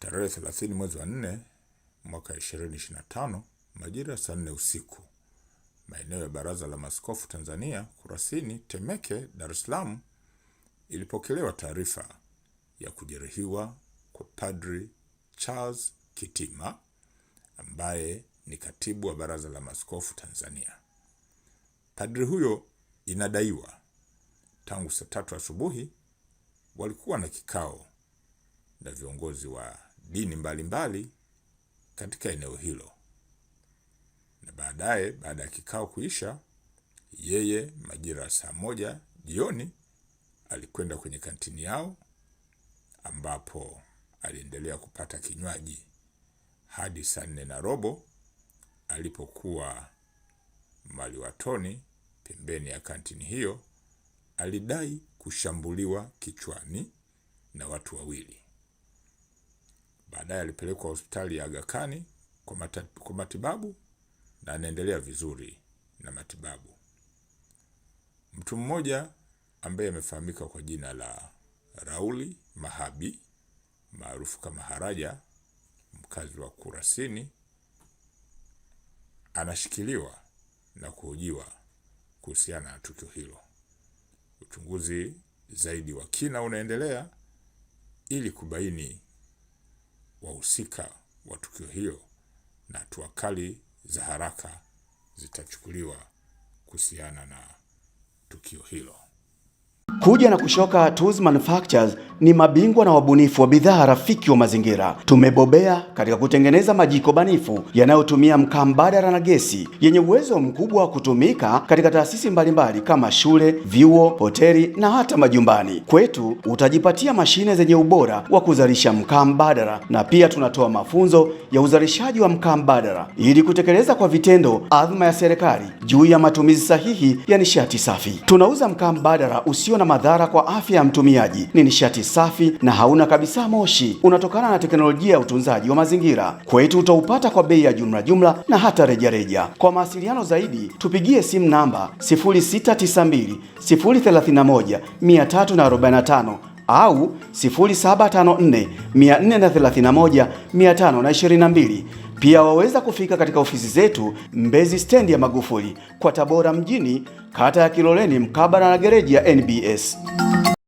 Tarehe 30 mwezi wa 4 mwaka 2025 majira saa 4 usiku, maeneo ya Baraza la Maaskofu Tanzania Kurasini, Temeke, Dar es Salaam, ilipokelewa taarifa ya kujeruhiwa kwa Padri Charles Kitima ambaye ni katibu wa Baraza la Maaskofu Tanzania. Padri huyo inadaiwa tangu saa 3 asubuhi walikuwa na kikao na viongozi wa dini mbalimbali katika eneo hilo, na baadaye, baada ya kikao kuisha, yeye majira saa 1 jioni alikwenda kwenye kantini yao ambapo aliendelea kupata kinywaji hadi saa 4:15 alipokuwa maliwatoni pembeni ya kantini hiyo. Alidai kushambuliwa kichwani na watu wawili. Baadaye alipelekwa hospitali ya Aga Khan kwa matibabu na anaendelea vizuri na matibabu. Mtu mmoja ambaye amefahamika kwa jina la Rauli Mahabi maarufu kama Haraja, mkazi wa Kurasini, anashikiliwa na kuhojiwa kuhusiana na tukio hilo. Uchunguzi zaidi wa kina unaendelea ili kubaini wahusika wa tukio hilo na hatua kali za haraka zitachukuliwa kuhusiana na tukio hilo. Kuja na Kushoka Tools Manufactures ni mabingwa na wabunifu wa bidhaa rafiki wa mazingira. Tumebobea katika kutengeneza majiko banifu yanayotumia mkaa mbadala na gesi, yenye uwezo mkubwa wa kutumika katika taasisi mbalimbali kama shule, vyuo, hoteli na hata majumbani. Kwetu utajipatia mashine zenye ubora wa kuzalisha mkaa mbadala, na pia tunatoa mafunzo ya uzalishaji wa mkaa mbadala ili kutekeleza kwa vitendo azma ya serikali juu ya matumizi sahihi ya nishati safi. Tunauza mkaa mbadala usio na madhara kwa afya ya mtumiaji. Ni nishati safi na hauna kabisa moshi, unatokana na teknolojia ya utunzaji wa mazingira. Kwetu utaupata kwa bei ya jumla na hata rejareja. Kwa mawasiliano zaidi tupigie simu namba 0692 031 345 au 0754 431 522. Pia waweza kufika katika ofisi zetu Mbezi stendi ya Magufuli kwa Tabora mjini, kata ya Kiloleni, mkabala na gereji ya NBS.